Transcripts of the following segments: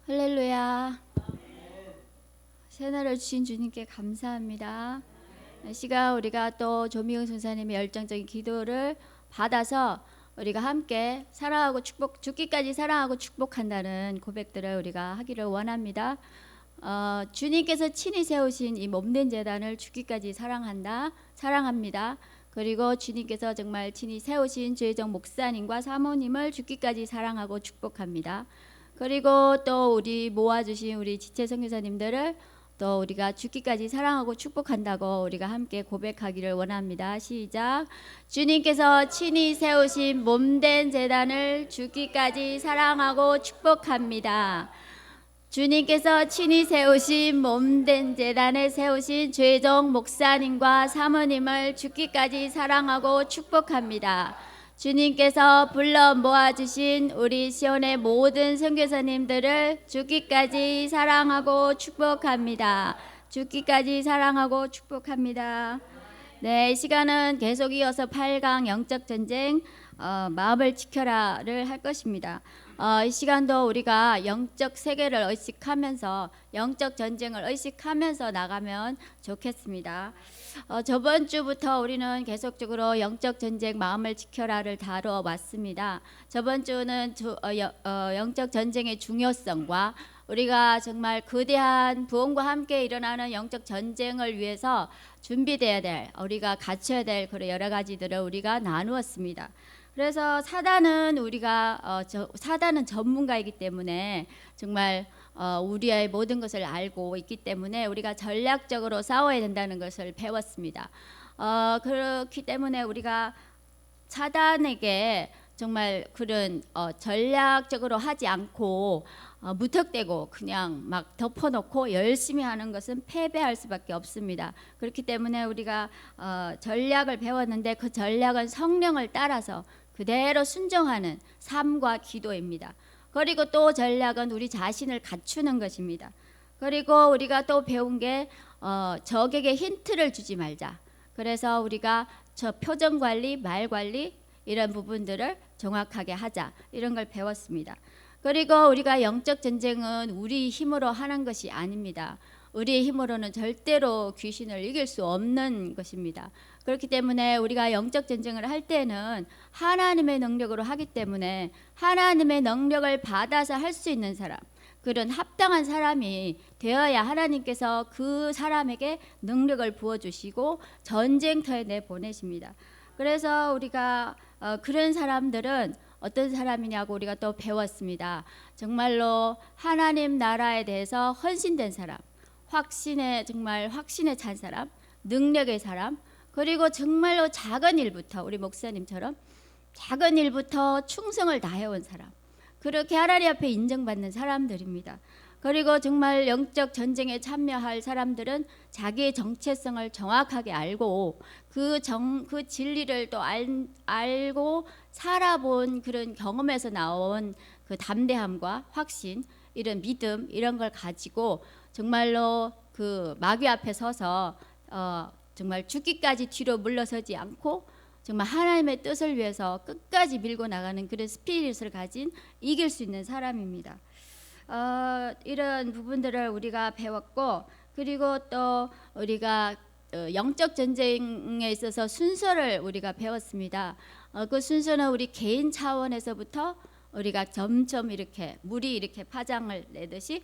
할렐루야. 새날을 주신 주님께 감사합니다. 이 시간 우리가 또 조미영 선사님의 열정적인 기도를 받아서 우리가 함께 사랑하고 죽기까지 사랑하고 축복한다는 고백들을 우리가 하기를 원합니다. 주님께서 친히 세우신 이 몸된 제단을 죽기까지 사랑합니다. 그리고 주님께서 정말 친히 세우신 주혜정 목사님과 사모님을 죽기까지 사랑하고 축복합니다. 그리고 또 우리 모아주신 우리 지체 선교사님들을 또 우리가 죽기까지 사랑하고 축복한다고 우리가 함께 고백하기를 원합니다. 시작. 주님께서 친히 세우신 몸된 제단을 죽기까지 사랑하고 축복합니다. 주님께서 친히 세우신 몸된 제단을 세우신 죄종 목사님과 사모님을 죽기까지 사랑하고 축복합니다. 주님께서 불러 모아주신 우리 시온의 모든 선교사님들을 죽기까지 사랑하고 축복합니다. 죽기까지 사랑하고 축복합니다. 네, 이 시간은 계속 이어서 8강 영적 전쟁 마음을 지켜라를 할 것입니다. 이 시간도 우리가 영적 세계를 의식하면서 영적 전쟁을 의식하면서 나가면 좋겠습니다. 저번 주부터 우리는 계속적으로 영적 전쟁 마음을 지켜라를 다뤄왔습니다. 저번 주는 영적 전쟁의 중요성과 우리가 정말 거대한 부흥과 함께 일어나는 영적 전쟁을 위해서 준비돼야 될, 우리가 갖춰야 될 그런 여러 가지들을 우리가 나누었습니다. 그래서 사단은 사단은 전문가이기 때문에 정말 우리의 모든 것을 알고 있기 때문에 우리가 전략적으로 싸워야 된다는 것을 배웠습니다. 그렇기 때문에 우리가 사단에게 정말 그런 전략적으로 하지 않고 무턱대고 그냥 막 덮어놓고 열심히 하는 것은 패배할 수밖에 없습니다. 그렇기 때문에 우리가 전략을 배웠는데 그 전략은 성령을 따라서 그대로 순종하는 삶과 기도입니다. 그리고 또 전략은 우리 자신을 갖추는 것입니다. 그리고 우리가 또 배운 게 적에게 힌트를 주지 말자. 그래서 우리가 저 표정 관리, 말 관리 이런 부분들을 정확하게 하자. 이런 걸 배웠습니다. 그리고 우리가 영적 전쟁은 우리 힘으로 하는 것이 아닙니다. 우리의 힘으로는 절대로 귀신을 이길 수 없는 것입니다. 그렇기 때문에 우리가 영적 전쟁을 할 때는 하나님의 능력으로 하기 때문에 하나님의 능력을 받아서 할 수 있는 사람, 그런 합당한 사람이 되어야 하나님께서 그 사람에게 능력을 부어주시고 전쟁터에 내보내십니다. 그래서 우리가 그런 사람들은 어떤 사람이냐고 우리가 또 배웠습니다. 정말로 하나님 나라에 대해서 헌신된 사람, 정말 확신에 찬 사람, 능력의 사람, 그리고 정말로 작은 일부터 우리 목사님처럼 작은 일부터 충성을 다해온 사람, 그렇게 하나님 앞에 인정받는 사람들입니다. 그리고 정말 영적 전쟁에 참여할 사람들은 자기의 정체성을 정확하게 알고 그 진리를 또 알고 살아본 그런 경험에서 나온 그 담대함과 확신, 이런 믿음, 이런 걸 가지고 정말로 그 마귀 앞에 서서 정말 죽기까지 뒤로 물러서지 않고 정말 하나님의 뜻을 위해서 끝까지 밀고 나가는 그런 스피릿을 가진 이길 수 있는 사람입니다. 이런 부분들을 우리가 배웠고, 그리고 또 우리가 영적 전쟁에 있어서 순서를 우리가 배웠습니다. 그 순서는 우리 개인 차원에서부터 우리가 점점 이렇게 물이 이렇게 파장을 내듯이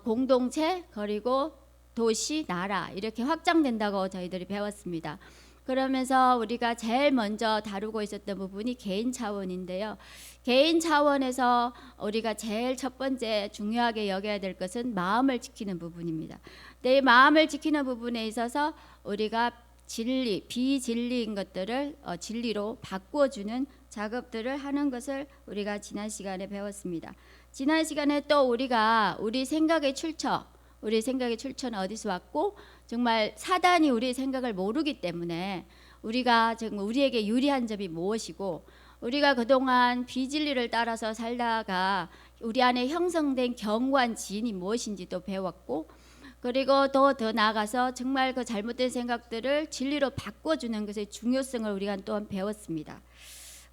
공동체, 그리고 도시, 나라 이렇게 확장된다고 저희들이 배웠습니다. 그러면서 우리가 제일 먼저 다루고 있었던 부분이 개인 차원인데요. 개인 차원에서 우리가 제일 첫 번째 중요하게 여겨야 될 것은 마음을 지키는 부분입니다. 내 마음을 지키는 부분에 있어서 우리가 비진리인 것들을 진리로 바꿔주는 작업들을 하는 것을 우리가 지난 시간에 배웠습니다. 지난 시간에 또 우리가 우리 생각의 출처는 어디서 왔고, 정말 사단이 우리의 생각을 모르기 때문에 우리가 정말 우리에게 유리한 점이 무엇이고, 우리가 그동안 비진리를 따라서 살다가 우리 안에 형성된 견고한 지인이 무엇인지도 배웠고, 그리고 더 나아가서 정말 그 잘못된 생각들을 진리로 바꿔주는 것의 중요성을 우리가 또한 배웠습니다.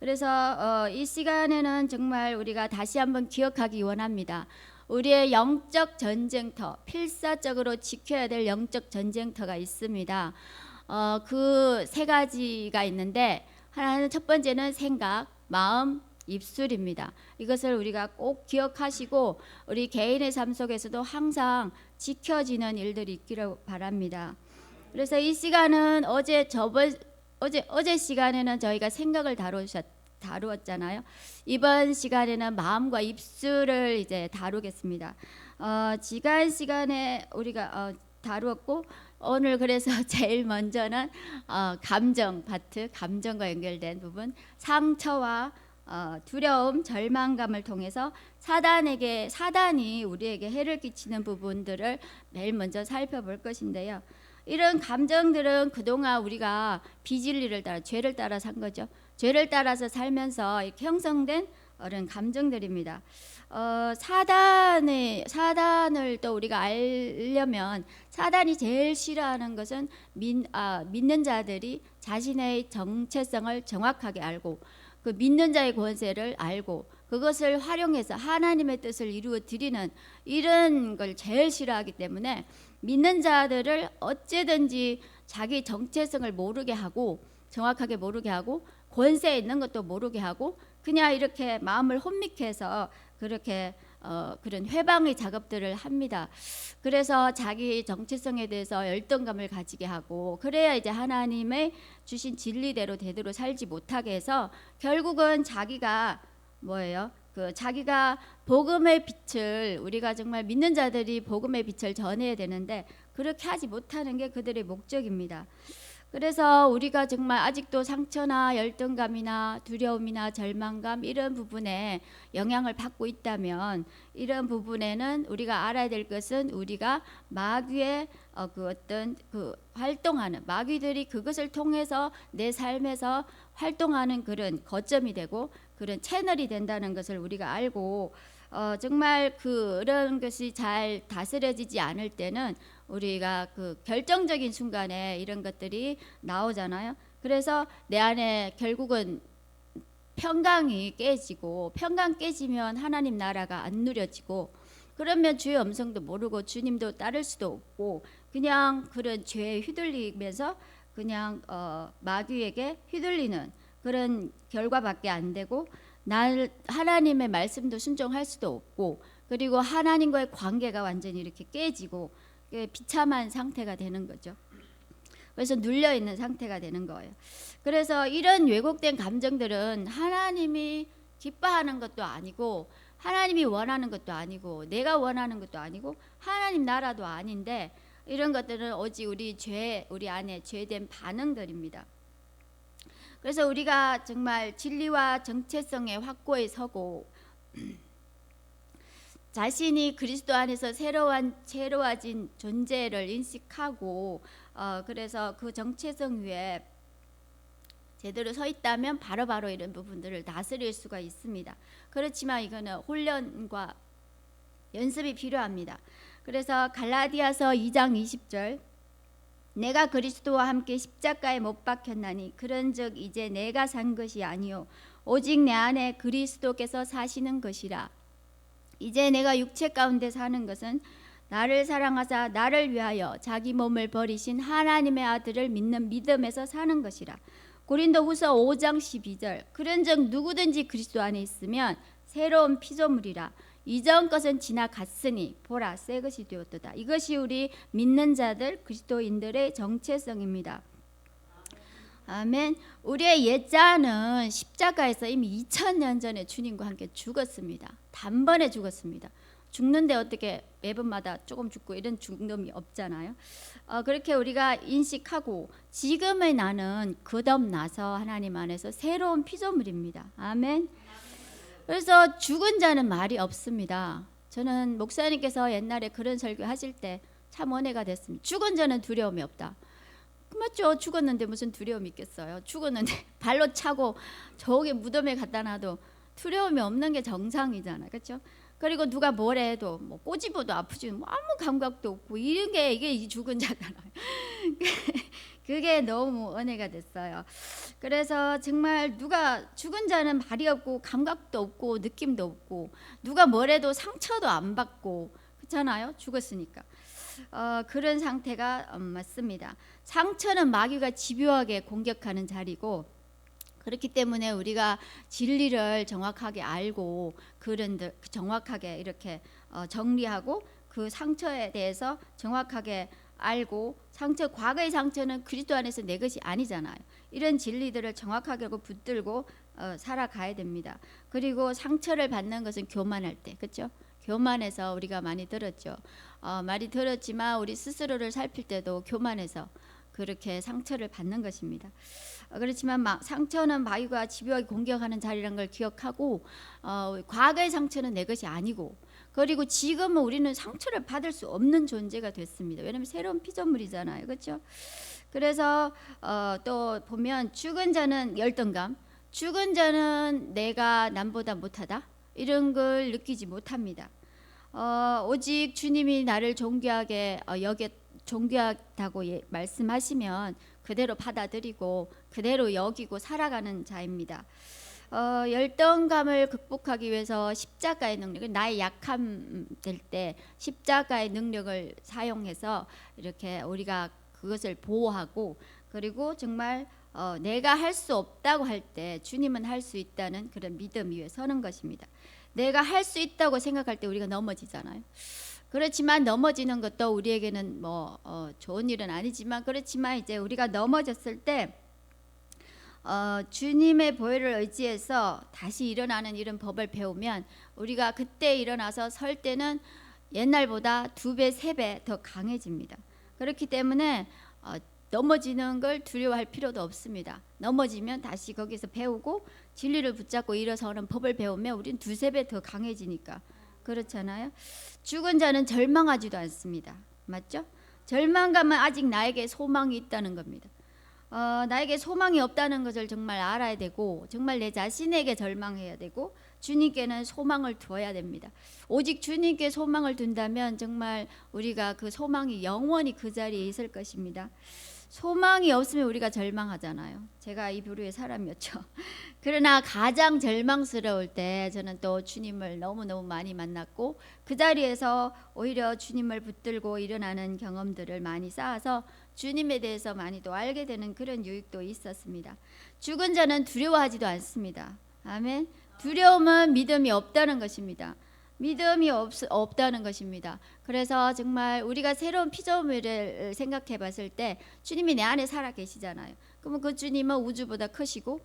그래서 이 시간에는 정말 우리가 다시 한번 기억하기 원합니다. 우리의 영적 전쟁터, 필사적으로 지켜야 될 영적 전쟁터가 있습니다. 그 세 가지가 있는데, 하나는 첫 번째는 생각, 마음, 입술입니다. 이것을 우리가 꼭 기억하시고 우리 개인의 삶 속에서도 항상 지켜지는 일들이 있기를 바랍니다. 그래서 이 시간은 어제 시간에는 저희가 생각을 다루었잖아요. 이번 시간에는 마음과 입술을 이제 다루겠습니다. 지난 시간에 우리가 다루었고, 오늘 그래서 제일 먼저는 감정 파트, 감정과 연결된 부분, 상처와 두려움, 절망감을 통해서 사단이 우리에게 해를 끼치는 부분들을 매일 먼저 살펴볼 것인데요. 이런 감정들은 그동안 우리가 비진리를 따라, 죄를 따라 산 거죠. 죄를 따라서 살면서 이렇게 형성된 그런 감정들입니다. 사단을 또 우리가 알려면, 사단이 제일 싫어하는 것은 믿는 자들이 자신의 정체성을 정확하게 알고, 그 믿는 자의 권세를 알고 그것을 활용해서 하나님의 뜻을 이루어 드리는 이런 걸 제일 싫어하기 때문에, 믿는 자들을 어찌든지 자기 정체성을 모르게 하고, 정확하게 모르게 하고, 권세에 있는 것도 모르게 하고, 그냥 이렇게 마음을 혼미케 해서 그렇게 그런 회방의 작업들을 합니다. 그래서 자기 정체성에 대해서 열등감을 가지게 하고, 그래야 이제 하나님의 주신 진리대로 제대로 살지 못하게 해서 결국은 자기가 뭐예요? 자기가 복음의 빛을, 우리가 정말 믿는 자들이 복음의 빛을 전해야 되는데 그렇게 하지 못하는 게 그들의 목적입니다. 그래서 우리가 정말 아직도 상처나 열등감이나 두려움이나 절망감 이런 부분에 영향을 받고 있다면, 이런 부분에는 우리가 알아야 될 것은, 우리가 마귀의 활동하는, 마귀들이 그것을 통해서 내 삶에서 활동하는 그런 거점이 되고 그런 채널이 된다는 것을 우리가 알고, 정말 그런 것이 잘 다스려지지 않을 때는 우리가 그 결정적인 순간에 이런 것들이 나오잖아요. 그래서 내 안에 결국은 평강이 깨지고, 평강 깨지면 하나님 나라가 안 누려지고, 그러면 주의 음성도 모르고 주님도 따를 수도 없고, 그냥 그런 죄에 휘둘리면서 그냥 마귀에게 휘둘리는 그런 결과밖에 안 되고, 하나님의 말씀도 순종할 수도 없고, 그리고 하나님과의 관계가 완전히 이렇게 깨지고 비참한 상태가 되는 거죠. 그래서 눌려 있는 상태가 되는 거예요. 그래서 이런 왜곡된 감정들은 하나님이 기뻐하는 것도 아니고, 하나님이 원하는 것도 아니고, 내가 원하는 것도 아니고, 하나님 나라도 아닌데, 이런 것들은 오직 우리 안에 죄된 반응들입니다. 그래서 우리가 정말 진리와 정체성의 확고에 서고, 자신이 그리스도 안에서 새로워진 존재를 인식하고, 그래서 그 정체성 위에 제대로 서 있다면 바로바로 이런 부분들을 다스릴 수가 있습니다. 그렇지만 이거는 훈련과 연습이 필요합니다. 그래서 갈라디아서 2장 20절, 내가 그리스도와 함께 십자가에 못 박혔나니 그런즉 이제 내가 산 것이 아니요 오직 내 안에 그리스도께서 사시는 것이라. 이제 내가 육체 가운데 사는 것은 나를 사랑하사 나를 위하여 자기 몸을 버리신 하나님의 아들을 믿는 믿음에서 사는 것이라. 고린도후서 5장 12절, 그런즉 누구든지 그리스도 안에 있으면 새로운 피조물이라. 이전 것은 지나갔으니 보라 새 것이 되었도다. 이것이 우리 믿는 자들 그리스도인들의 정체성입니다. 아멘. 우리의 옛자는 십자가에서 이미 2000년 전에 주님과 함께 죽었습니다. 단번에 죽었습니다. 죽는데 어떻게 매번마다 조금 죽고 이런 죽음이 없잖아요. 그렇게 우리가 인식하고, 지금의 나는 거듭나서 하나님 안에서 새로운 피조물입니다. 아멘. 그래서 죽은 자는 말이 없습니다. 저는 목사님께서 옛날에 그런 설교 하실 때 참 은혜가 됐습니다. 죽은 자는 두려움이 없다. 맞죠? 죽었는데 무슨 두려움이 있겠어요? 죽었는데 발로 차고 저기 무덤에 갖다 놔도 두려움이 없는 게 정상이잖아요. 그렇죠? 그리고 누가 뭐래 해도 뭐 꼬집어도 아프지 뭐 아무 감각도 없고 이런 게 이게 이 죽은 자잖아요. 그게 너무 은혜가 됐어요. 그래서 정말 누가 죽은 자는 말이 없고 감각도 없고 느낌도 없고 누가 뭐래도 상처도 안 받고 그렇잖아요. 죽었으니까. 그런 상태가 맞습니다. 상처는 마귀가 집요하게 공격하는 자리고 그렇기 때문에 우리가 진리를 정확하게 알고 정확하게 이렇게 정리하고 그 상처에 대해서 정확하게 알고 과거의 상처는 그리스도 안에서 내 것이 아니잖아요. 이런 진리들을 정확하게 알고 붙들고 살아가야 됩니다. 그리고 상처를 받는 것은 교만할 때, 그렇죠? 교만해서 우리가 많이 들었죠. 많이 들었지만 우리 스스로를 살필 때도 교만해서 그렇게 상처를 받는 것입니다. 그렇지만 상처는 마귀가 집요하게 공격하는 자리라는 걸 기억하고 과거의 상처는 내 것이 아니고 그리고 지금은 우리는 상처를 받을 수 없는 존재가 됐습니다. 왜냐하면 새로운 피조물이잖아요. 그렇죠? 그래서 또 보면 죽은 자는 열등감, 죽은 자는 내가 남보다 못하다 이런 걸 느끼지 못합니다. 오직 주님이 나를 존귀하게 존귀하다고 말씀하시면 그대로 받아들이고 그대로 여기고 살아가는 자입니다. 열등감을 극복하기 위해서 십자가의 능력, 나의 약함 될 때 십자가의 능력을 사용해서 이렇게 우리가 그것을 보호하고 그리고 정말 내가 할 수 없다고 할 때 주님은 할 수 있다는 그런 믿음 위에 서는 것입니다. 내가 할 수 있다고 생각할 때 우리가 넘어지잖아요. 그렇지만 넘어지는 것도 우리에게는 뭐 좋은 일은 아니지만 그렇지만 이제 우리가 넘어졌을 때 주님의 보혈을 의지해서 다시 일어나는 이런 법을 배우면 우리가 그때 일어나서 설 때는 옛날보다 2배, 3배 더 강해집니다. 그렇기 때문에 넘어지는 걸 두려워할 필요도 없습니다. 넘어지면 다시 거기서 배우고 진리를 붙잡고 일어서는 법을 배우면 우리는 2, 3배 더 강해지니까 그렇잖아요. 죽은 자는 절망하지도 않습니다. 맞죠? 절망감은 아직 나에게 소망이 있다는 겁니다. 나에게 소망이 없다는 것을 정말 알아야 되고 정말 내 자신에게 절망해야 되고 주님께는 소망을 두어야 됩니다. 오직 주님께 소망을 둔다면 정말 우리가 그 소망이 영원히 그 자리에 있을 것입니다. 소망이 없으면 우리가 절망하잖아요. 제가 이 부류의 사람이었죠. 그러나 가장 절망스러울 때 저는 또 주님을 너무너무 많이 만났고 그 자리에서 오히려 주님을 붙들고 일어나는 경험들을 많이 쌓아서 주님에 대해서 많이 또 알게 되는 그런 유익도 있었습니다. 죽은 자는 두려워하지도 않습니다. 아멘. 두려움은 믿음이 없다는 것입니다. 믿음이 없다는 것입니다. 그래서 정말 우리가 새로운 피조물을 생각해 봤을 때 주님이 내 안에 살아 계시잖아요. 그러면 그 주님은 우주보다 크시고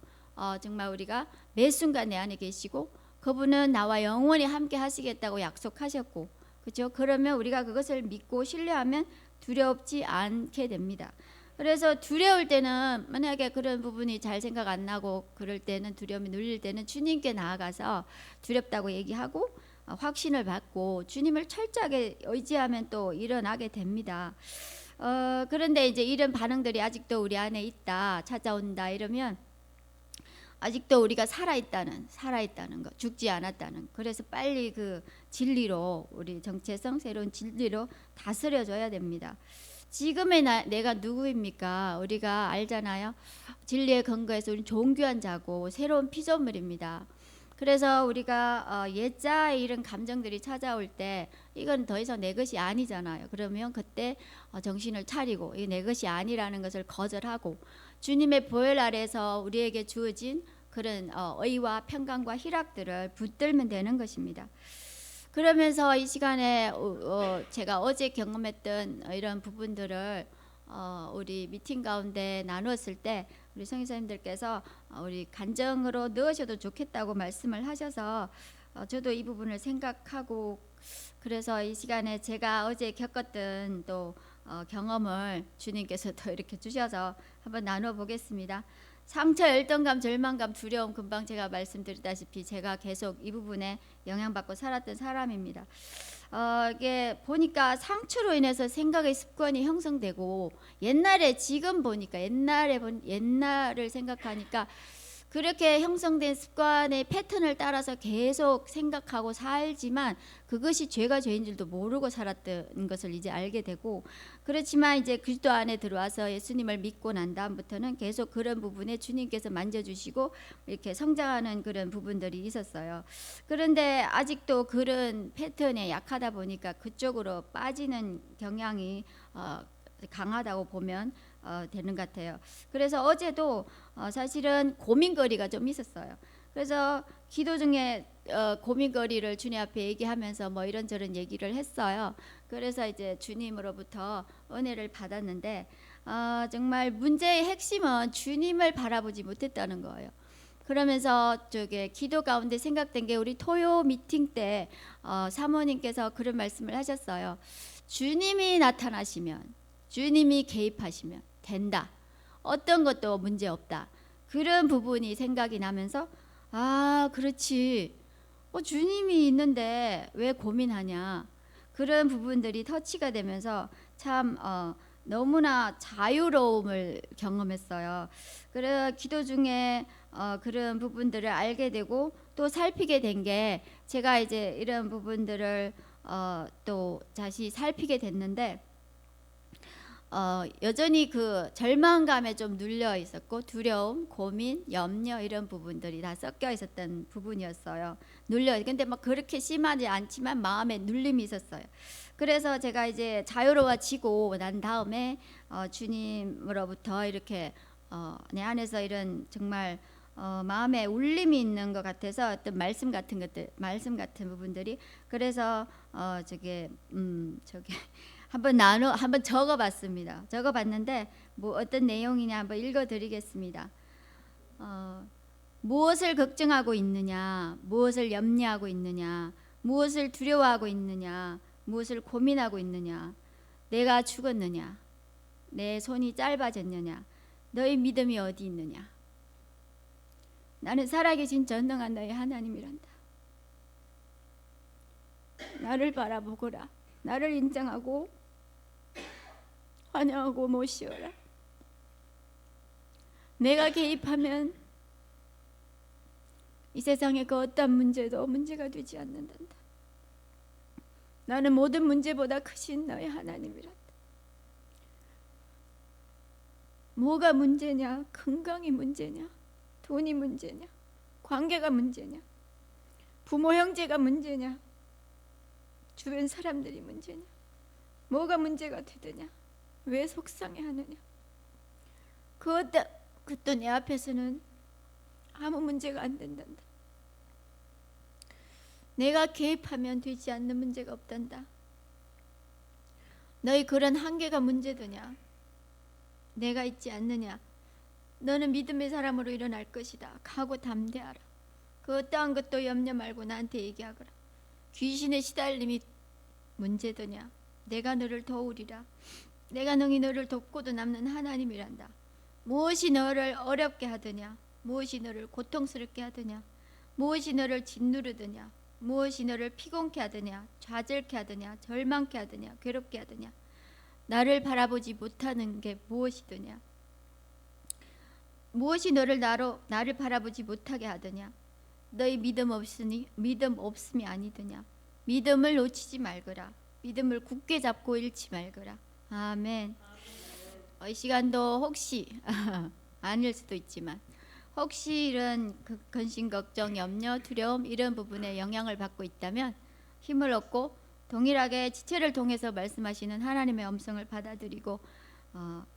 정말 우리가 매 순간 내 안에 계시고 그분은 나와 영원히 함께 하시겠다고 약속하셨고 그렇죠? 그러면 우리가 그것을 믿고 신뢰하면 두렵지 않게 됩니다. 그래서 두려울 때는 만약에 그런 부분이 잘 생각 안 나고 그럴 때는 두려움이 눌릴 때는 주님께 나아가서 두렵다고 얘기하고 확신을 받고 주님을 철저하게 의지하면 또 일어나게 됩니다. 그런데 이제 이런 반응들이 아직도 우리 안에 있다, 찾아온다 이러면 아직도 우리가 살아있다는 것, 죽지 않았다는. 그래서 빨리 그 진리로 우리 정체성, 새로운 진리로 다스려줘야 됩니다. 지금의 내가 누구입니까? 우리가 알잖아요. 진리의 근거에서 우리는 존귀한 자고 새로운 피조물입니다. 그래서 우리가 옛자의 이런 감정들이 찾아올 때 이건 더 이상 내 것이 아니잖아요. 그러면 그때 정신을 차리고 이게 내 것이 아니라는 것을 거절하고 주님의 보혈 아래서 우리에게 주어진 그런 의와 평강과 희락들을 붙들면 되는 것입니다. 그러면서 이 시간에 제가 어제 경험했던 이런 부분들을 우리 미팅 가운데 나누었을 때 우리 성의사님들께서 우리 간증으로 넣으셔도 좋겠다고 말씀을 하셔서 저도 이 부분을 생각하고 그래서 이 시간에 제가 어제 겪었던 또 경험을 주님께서 또 이렇게 주셔서 한번 나눠 보겠습니다. 상처, 열등감, 절망감, 두려움 금방 제가 말씀드렸다시피 제가 계속 이 부분에 영향받고 살았던 사람입니다. 이게 보니까 상처로 인해서 생각의 습관이 형성되고 옛날에 지금 보니까 옛날을 생각하니까 그렇게 형성된 습관의 패턴을 따라서 계속 생각하고 살지만 그것이 죄가 죄인 줄도 모르고 살았던 것을 이제 알게 되고, 그렇지만 이제 그리스도 안에 들어와서 예수님을 믿고 난 다음부터는 계속 그런 부분에 주님께서 만져주시고 이렇게 성장하는 그런 부분들이 있었어요. 그런데 아직도 그런 패턴에 약하다 보니까 그쪽으로 빠지는 경향이 강하다고 보면 되는 것 같아요. 그래서 어제도 사실은 고민거리가 좀 있었어요. 그래서 기도 중에 고민거리를 주님 앞에 얘기하면서 뭐 이런저런 얘기를 했어요. 그래서 이제 주님으로부터 은혜를 받았는데 정말 문제의 핵심은 주님을 바라보지 못했다는 거예요. 그러면서 저게 기도 가운데 생각된 게, 우리 토요 미팅 때 사모님께서 그런 말씀을 하셨어요. 주님이 나타나시면, 주님이 개입하시면 된다. 어떤 것도 문제 없다. 그런 부분이 생각이 나면서 그렇지. 주님이 있는데 왜 고민하냐. 그런 부분들이 터치가 되면서 참 너무나 자유로움을 경험했어요. 그래 기도 중에 그런 부분들을 알게 되고 또 살피게 된 게, 제가 이제 이런 부분들을 또 다시 살피게 됐는데, 여전히 그 절망감에 좀 눌려 있었고, 두려움, 고민, 염려 이런 부분들이 다 섞여 있었던 부분이었어요. 근데 막 그렇게 심하지 않지만 마음에 눌림이 있었어요. 그래서 제가 이제 자유로워지고 난 다음에 주님으로부터 이렇게 내 안에서 이런 정말 마음에 울림이 있는 것 같아서 어떤 말씀 같은 부분들이, 그래서 저게 한번 적어봤습니다. 적어봤는데 뭐 어떤 내용이냐 한번 읽어드리겠습니다. 무엇을 걱정하고 있느냐, 무엇을 염려하고 있느냐, 무엇을 두려워하고 있느냐, 무엇을 고민하고 있느냐, 내가 죽었느냐, 내 손이 짧아졌느냐, 너희 믿음이 어디 있느냐. 나는 살아계신 전능한 너희 하나님이란다. 나를 바라보거라. 나를 인정하고 환영하고 모시어라. 내가 개입하면 이 세상의 그 어떤 문제도 문제가 되지 않는단다. 나는 모든 문제보다 크신 너의 하나님이란다. 뭐가 문제냐? 건강이 문제냐? 돈이 문제냐? 관계가 문제냐? 부모 형제가 문제냐? 주변 사람들이 문제냐? 뭐가 문제가 되느냐? 왜 속상해하느냐? 그것도 내 앞에서는 아무 문제가 안 된단다. 내가 개입하면 되지 않는 문제가 없단다. 너희 그런 한계가 문제더냐? 내가 있지 않느냐? 너는 믿음의 사람으로 일어날 것이다. 각오 담대하라. 그 어떠한 것도 염려 말고 나한테 얘기하거라. 귀신의 시달림이 문제더냐? 내가 너를 도우리라. 내가 능히 너를 돕고도 남는 하나님이란다. 무엇이 너를 어렵게 하더냐? 무엇이 너를 고통스럽게 하더냐? 무엇이 너를 짓누르더냐? 무엇이 너를 피곤케 하더냐? 좌절케 하더냐? 절망케 하더냐? 괴롭게 하더냐? 나를 바라보지 못하는 게 무엇이더냐? 무엇이 너를 나를 바라보지 못하게 하더냐? 너희 믿음 없음이 아니더냐? 믿음을 놓치지 말거라. 믿음을 굳게 잡고 잃지 말거라. 아멘. 이 시간도 혹시 아닐 수도 있지만 혹시 이런 근심, 걱정, 염려, 두려움 이런 부분에 영향을 받고 있다면 힘을 얻고 동일하게 지체를 통해서 말씀하시는 하나님의 음성을 받아들이고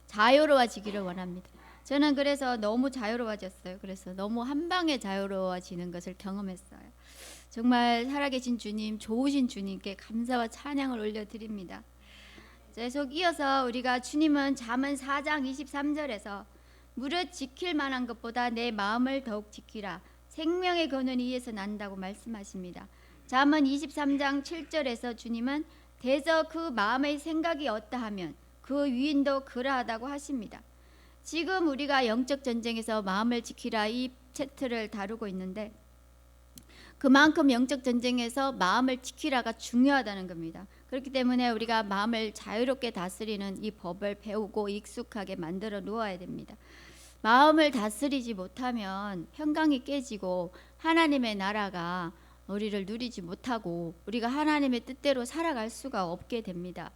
자유로워지기를 원합니다. 저는 그래서 너무 자유로워졌어요. 그래서 너무 한 방에 자유로워지는 것을 경험했어요. 정말 살아계신 주님, 좋으신 주님께 감사와 찬양을 올려드립니다. 계속 이어서 우리가 주님은 잠언 4장 23절에서 무릇 지킬 만한 것보다 내 마음을 더욱 지키라. 생명의 근원 이에서 난다고 말씀하십니다. 잠언 23장 7절에서 주님은 대저 그 마음의 생각이 어떠하면 그 위인도 그러하다고 하십니다. 지금 우리가 영적 전쟁에서 마음을 지키라 이 챕터를 다루고 있는데, 그만큼 영적 전쟁에서 마음을 지키라가 중요하다는 겁니다. 그렇기 때문에 우리가 마음을 자유롭게 다스리는 이 법을 배우고 익숙하게 만들어 놓아야 됩니다. 마음을 다스리지 못하면 평강이 깨지고 하나님의 나라가 우리를 누리지 못하고 우리가 하나님의 뜻대로 살아갈 수가 없게 됩니다.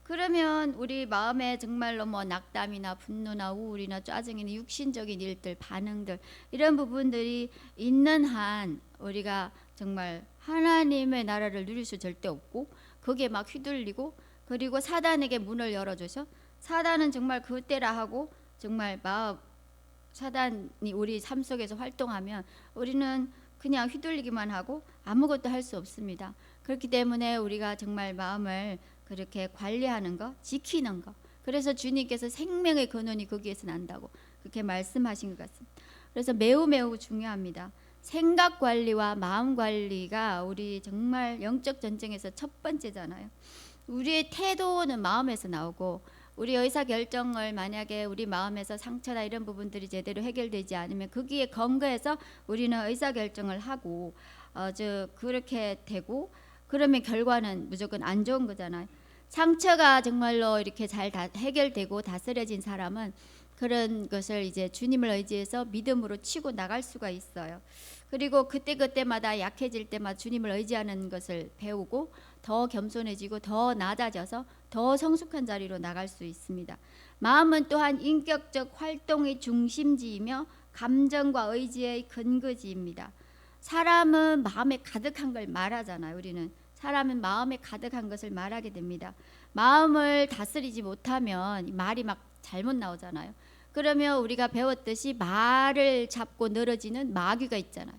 그러면 우리 마음에 정말로 뭐 낙담이나 분노나 우울이나 짜증이나 육신적인 일들, 반응들 이런 부분들이 있는 한 우리가 정말 하나님의 나라를 누릴 수 절대 없고 거기에 막 휘둘리고 그리고 사단에게 문을 열어줘서 사단은 정말 그때라 하고 정말 사단이 우리 삶 속에서 활동하면 우리는 그냥 휘둘리기만 하고 아무것도 할 수 없습니다. 그렇기 때문에 우리가 정말 마음을 그렇게 관리하는 거, 지키는 거. 그래서 주님께서 생명의 근원이 거기에서 난다고 그렇게 말씀하신 것 같습니다. 그래서 매우 매우 중요합니다. 생각 관리와 마음 관리가 우리 정말 영적 전쟁에서 첫 번째잖아요. 우리의 태도는 마음에서 나오고 우리 의사 결정을 만약에 우리 마음에서 상처나 이런 부분들이 제대로 해결되지 않으면 거기에 근거해서 우리는 의사 결정을 하고 그렇게 되고 그러면 결과는 무조건 안 좋은 거잖아요. 상처가 정말로 이렇게 잘 해결되고 다스려진 사람은 그런 것을 이제 주님을 의지해서 믿음으로 치고 나갈 수가 있어요. 그리고 그때마다 약해질 때마다 주님을 의지하는 것을 배우고 더 겸손해지고 더 낮아져서 더 성숙한 자리로 나갈 수 있습니다. 마음은 또한 인격적 활동의 중심지이며 감정과 의지의 근거지입니다. 사람은 마음에 가득한 걸 말하잖아요. 우리는 사람은 마음에 가득한 것을 말하게 됩니다. 마음을 다스리지 못하면 말이 막 잘못 나오잖아요. 그러면 우리가 배웠듯이 말을 잡고 늘어지는 마귀가 있잖아요.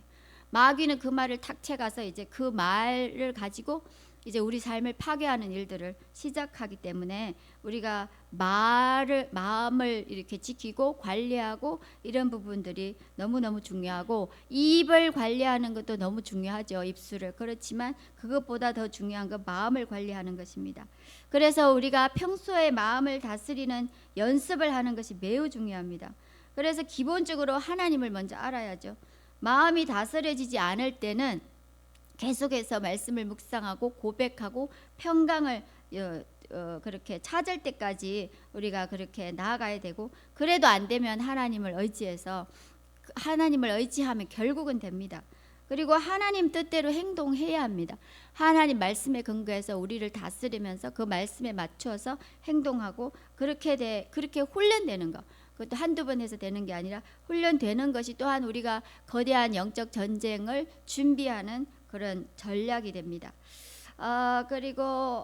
마귀는 그 말을 탁 채가서 이제 그 말을 가지고 이제 우리 삶을 파괴하는 일들을 시작하기 때문에 우리가 마음을 이렇게 지키고 관리하고 이런 부분들이 너무너무 중요하고 입을 관리하는 것도 너무 중요하죠. 입술을. 그렇지만 그것보다 더 중요한 건 마음을 관리하는 것입니다. 그래서 우리가 평소에 마음을 다스리는 연습을 하는 것이 매우 중요합니다. 그래서 기본적으로 하나님을 먼저 알아야죠. 마음이 다스려지지 않을 때는 계속해서 말씀을 묵상하고 고백하고 평강을 그렇게 찾을 때까지 우리가 그렇게 나아가야 되고 그래도 안 되면 하나님을 의지해서 하나님을 의지하면 결국은 됩니다. 그리고 하나님 뜻대로 행동해야 합니다. 하나님 말씀에 근거해서 우리를 다스리면서 그 말씀에 맞춰서 행동하고 그렇게 훈련되는 거. 그것도 한두 번 해서 되는 게 아니라 훈련되는 것이 또한 우리가 거대한 영적 전쟁을 준비하는 그런 전략이 됩니다. 그리고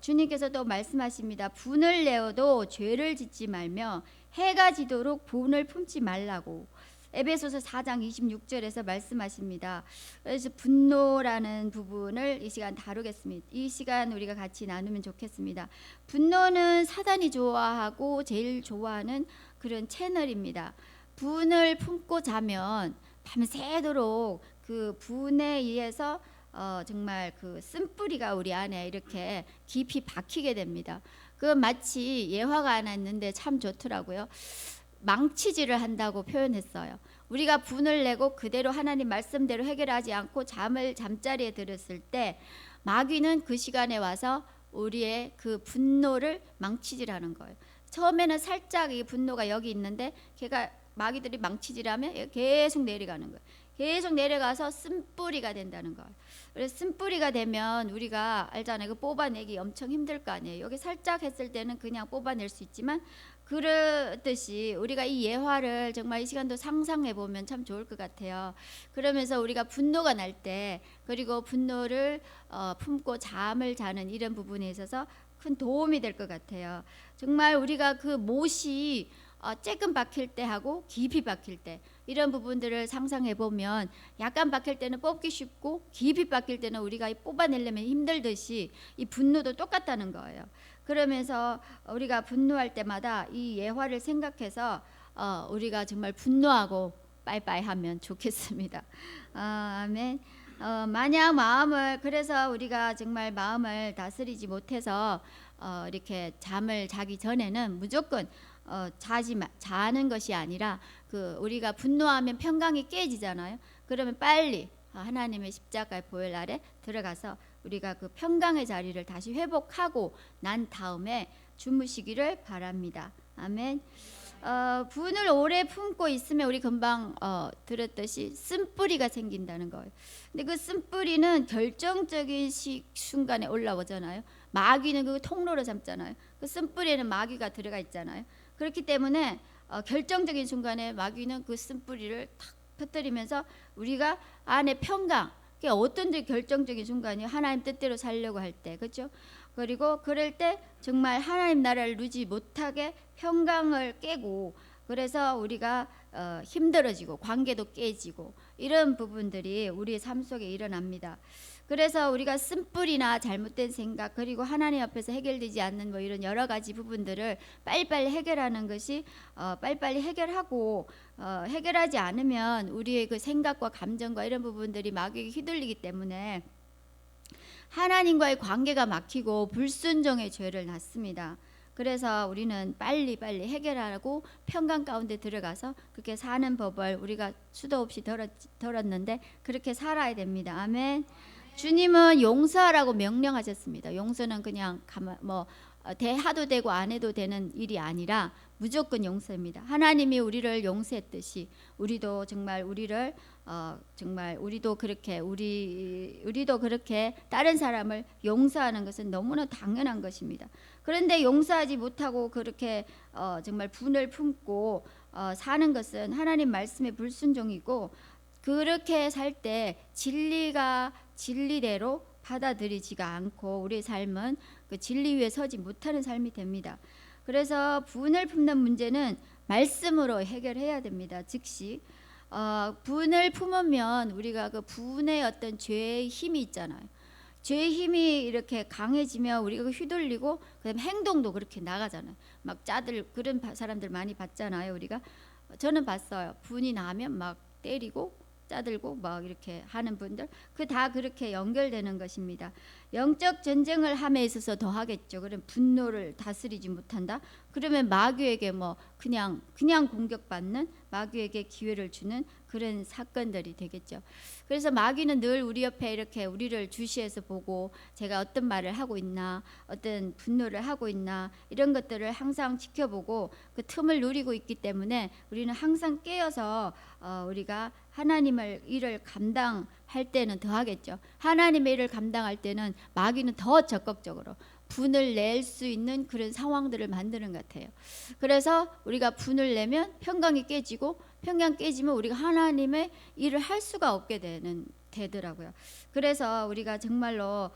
주님께서 또 말씀하십니다. 분을 내어도 죄를 짓지 말며 해가 지도록 분을 품지 말라고 에베소서 4장 26절에서 말씀하십니다. 그래서 분노라는 부분을 이 시간 다루겠습니다. 이 시간 우리가 같이 나누면 좋겠습니다. 분노는 사단이 좋아하고 제일 좋아하는 그런 채널입니다. 분을 품고 자면 밤새도록 그 분에 의해서 정말 그 쓴뿌리가 우리 안에 이렇게 깊이 박히게 됩니다. 그 마치 예화가 하나 있는데 참 좋더라고요. 망치질을 한다고 표현했어요. 우리가 분을 내고 그대로 하나님 말씀대로 해결하지 않고 잠자리에 들었을 때 마귀는 그 시간에 와서 우리의 그 분노를 망치질하는 거예요. 처음에는 살짝 이 분노가 여기 있는데 걔가 마귀들이 망치질하면 계속 내려가는 거예요. 계속 내려가서 쓴뿌리가 된다는 거예요. 그래서 쓴뿌리가 되면 우리가 알잖아요. 그 뽑아내기 엄청 힘들 거 아니에요. 여기 살짝 했을 때는 그냥 뽑아낼 수 있지만 그렇듯이 우리가 이 예화를 정말 이 시간도 상상해 보면 참 좋을 것 같아요. 그러면서 우리가 분노가 날 때 그리고 분노를 품고 잠을 자는 이런 부분에 있어서 큰 도움이 될 것 같아요. 정말 우리가 그 못이 조금 박힐 때 하고 깊이 박힐 때 이런 부분들을 상상해 보면 약간 박힐 때는 뽑기 쉽고 깊이 박힐 때는 우리가 뽑아내려면 힘들듯이 이 분노도 똑같다는 거예요. 그러면서 우리가 분노할 때마다 이 예화를 생각해서 우리가 정말 분노하고 빠이빠이 하면 좋겠습니다. 아멘. 만약 마음을 그래서 우리가 정말 마음을 다스리지 못해서 이렇게 잠을 자기 전에는 무조건 자는 것이 아니라 그 우리가 분노하면 평강이 깨지잖아요. 그러면 빨리 하나님의 십자가의 보혈 아래 들어가서 우리가 그 평강의 자리를 다시 회복하고 난 다음에 주무시기를 바랍니다. 아멘. 분을 오래 품고 있으면 우리 금방 들었듯이 쓴뿌리가 생긴다는 거예요. 근데 그 쓴뿌리는 결정적인 순간에 올라오잖아요. 마귀는 그 통로로 잡잖아요. 그 쓴뿌리에는 마귀가 들어가 있잖아요. 그렇기 때문에 결정적인 순간에 마귀는 그 쓴뿌리를 탁 터뜨리면서 우리가 안에 평강, 그게 어떤 결정적인 순간이 하나님 뜻대로 살려고 할 때, 그렇죠? 그리고 그럴 때 정말 하나님 나라를 누리지 못하게 평강을 깨고, 그래서 우리가 힘들어지고 관계도 깨지고 이런 부분들이 우리의 삶 속에 일어납니다. 그래서 우리가 쓴뿌리나 잘못된 생각, 그리고 하나님 앞에서 해결되지 않는 뭐 이런 여러 가지 부분들을 빨리빨리 해결하는 것이 빨리빨리 해결하고, 해결하지 않으면 우리의 그 생각과 감정과 이런 부분들이 마귀에게 휘둘리기 때문에 하나님과의 관계가 막히고 불순종의 죄를 낳습니다. 그래서 우리는 빨리빨리 해결하고 평강 가운데 들어가서 그렇게 사는 법을 우리가 수도 없이 들었는데 그렇게 살아야 됩니다. 아멘. 주님은 용서하라고 명령하셨습니다. 용서는 그냥 대하도 되고 안 해도 되는 일이 아니라 무조건 용서입니다. 하나님이 우리를 용서했듯이 우리도 정말 우리도 그렇게 다른 사람을 용서하는 것은 너무나 당연한 것입니다. 그런데 용서하지 못하고 그렇게 정말 분을 품고 사는 것은 하나님 말씀의 불순종이고, 그렇게 살 때 진리가 진리대로 받아들이지가 않고 우리의 삶은 그 진리 위에 서지 못하는 삶이 됩니다. 그래서 분을 품는 문제는 말씀으로 해결해야 됩니다. 즉시 분을 품으면 우리가 그 분의 어떤 죄의 힘이 있잖아요. 죄의 힘이 이렇게 강해지면 우리가 휘둘리고, 그다음에 행동도 그렇게 나가잖아요. 막 그런 사람들 많이 봤잖아요. 우리가 저는 봤어요. 분이 나면 막 때리고 짜들고 막 이렇게 하는 분들, 다 그렇게 연결되는 것입니다. 영적 전쟁을 함에 있어서 더 하겠죠. 그럼 분노를 다스리지 못한다. 그러면 마귀에게 그냥 공격받는, 마귀에게 기회를 주는 그런 사건들이 되겠죠. 그래서 마귀는 늘 우리 옆에 이렇게 우리를 주시해서 보고, 제가 어떤 말을 하고 있나, 어떤 분노를 하고 있나, 이런 것들을 항상 지켜보고 그 틈을 누리고 있기 때문에 우리는 항상 깨어서 우리가 하나님의 일을 감당할 때는 더 하겠죠. 하나님의 일을 감당할 때는 마귀는 더 적극적으로 분을 낼 수 있는 그런 상황들을 만드는 것 같아요. 그래서 우리가 분을 내면 평강이 깨지고, 평강 깨지면 우리가 하나님의 일을 할 수가 없게 되더라고요. 그래서 우리가 정말로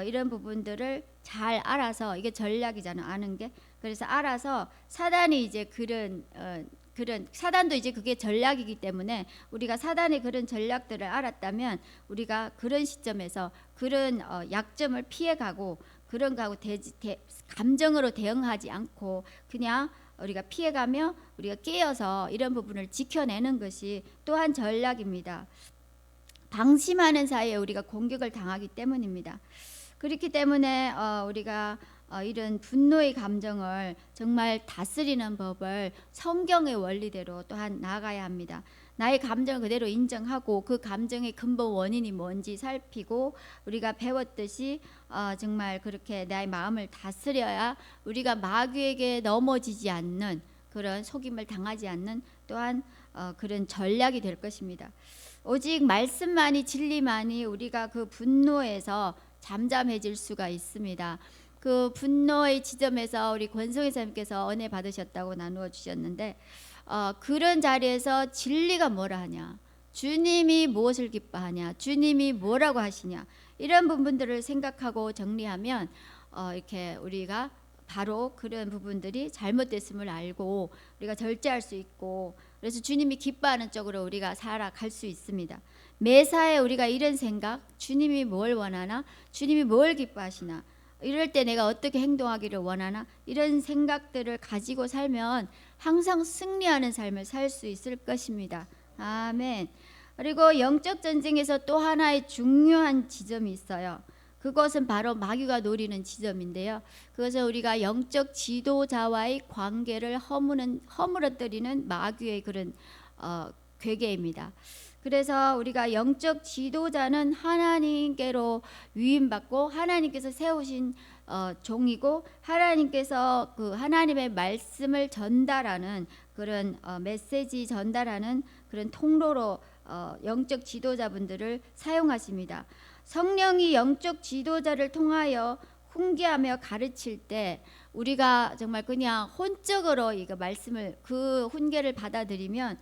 이런 부분들을 잘 알아서, 이게 전략이잖아, 아는 게. 그래서 알아서 사단이 이제 사단도 이제 그게 전략이기 때문에 우리가 사단의 그런 전략들을 알았다면 우리가 그런 시점에서 그런 약점을 피해가고, 그런 거하고 감정으로 대응하지 않고 그냥 우리가 피해가며 우리가 깨어서 이런 부분을 지켜내는 것이 또한 전략입니다. 방심하는 사이에 우리가 공격을 당하기 때문입니다. 그렇기 때문에 우리가 이런 분노의 감정을 정말 다스리는 법을 성경의 원리대로 또한 나아가야 합니다. 나의 감정을 그대로 인정하고 그 감정의 근본 원인이 뭔지 살피고, 우리가 배웠듯이 정말 그렇게 나의 마음을 다스려야 우리가 마귀에게 넘어지지 않는, 그런 속임을 당하지 않는 또한 그런 전략이 될 것입니다. 오직 말씀만이, 진리만이 우리가 그 분노에서 잠잠해질 수가 있습니다. 그 분노의 지점에서 우리 권성희 선생님께서 은혜 받으셨다고 나누어 주셨는데, 그런 자리에서 진리가 뭐라 하냐, 주님이 무엇을 기뻐하냐, 주님이 뭐라고 하시냐, 이런 부분들을 생각하고 정리하면 이렇게 우리가 바로 그런 부분들이 잘못됐음을 알고 우리가 절제할 수 있고, 그래서 주님이 기뻐하는 쪽으로 우리가 살아갈 수 있습니다. 매사에 우리가 이런 생각, 주님이 뭘 원하나, 주님이 뭘 기뻐하시나, 이럴 때 내가 어떻게 행동하기를 원하나, 이런 생각들을 가지고 살면 항상 승리하는 삶을 살 수 있을 것입니다. 아멘. 그리고 영적 전쟁에서 또 하나의 중요한 지점이 있어요. 그것은 바로 마귀가 노리는 지점인데요. 그것은 우리가 영적 지도자와의 관계를 허물어뜨리는 마귀의 그런 괴계입니다. 그래서 우리가 영적 지도자는 하나님께로 위임받고 하나님께서 세우신 종이고, 하나님께서 그 하나님의 말씀을 전달하는 그런 메시지 전달하는 그런 통로로 영적 지도자분들을 사용하십니다. 성령이 영적 지도자를 통하여 훈계하며 가르칠 때 우리가 정말 그냥 혼적으로 이거 말씀을 그 훈계를 받아들이면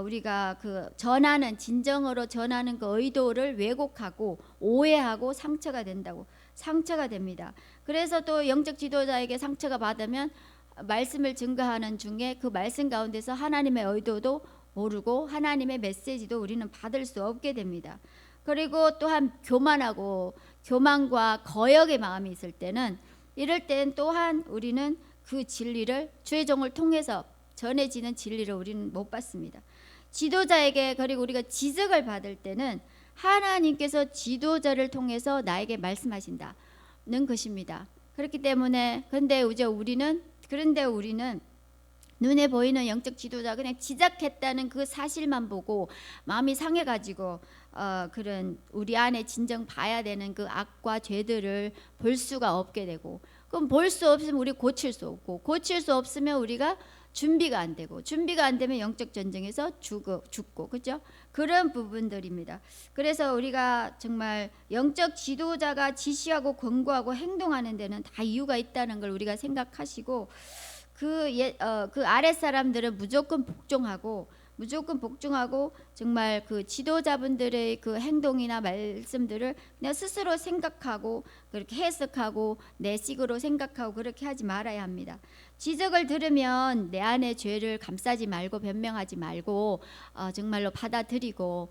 우리가 그 전하는 진정으로 전하는 그 의도를 왜곡하고 오해하고 상처가 됩니다. 그래서 또 영적 지도자에게 상처가 받으면 말씀을 증거하는 중에 그 말씀 가운데서 하나님의 의도도 모르고 하나님의 메시지도 우리는 받을 수 없게 됩니다. 그리고 또한 교만과 거역의 마음이 있을 때는 이럴 땐 또한 우리는 그 진리를 주의 종을 통해서 전해지는 진리를 우리는 못 받습니다. 지도자에게 그리고 우리가 지적을 받을 때는 하나님께서 지도자를 통해서 나에게 말씀하신다는 것입니다. 그렇기 때문에 그런데 우리는 눈에 보이는 영적 지도자 그냥 지적했다는 그 사실만 보고 마음이 상해가지고 그런 우리 안에 진정 봐야 되는 그 악과 죄들을 볼 수가 없게 되고, 그럼 볼 수 없으면 우리 고칠 수 없고, 고칠 수 없으면 우리가 준비가 안 되고, 준비가 안 되면 영적 전쟁에서 죽고 그죠? 그런 부분들입니다. 그래서 우리가 정말 영적 지도자가 지시하고 권고하고 행동하는 데는 다 이유가 있다는 걸 우리가 생각하시고, 그 아랫 사람들은 무조건 복종하고 정말 그 지도자분들의 그 행동이나 말씀들을 그냥 스스로 생각하고 그렇게 해석하고 내 식으로 생각하고 그렇게 하지 말아야 합니다. 지적을 들으면 내 안의 죄를 감싸지 말고 변명하지 말고 정말로 받아들이고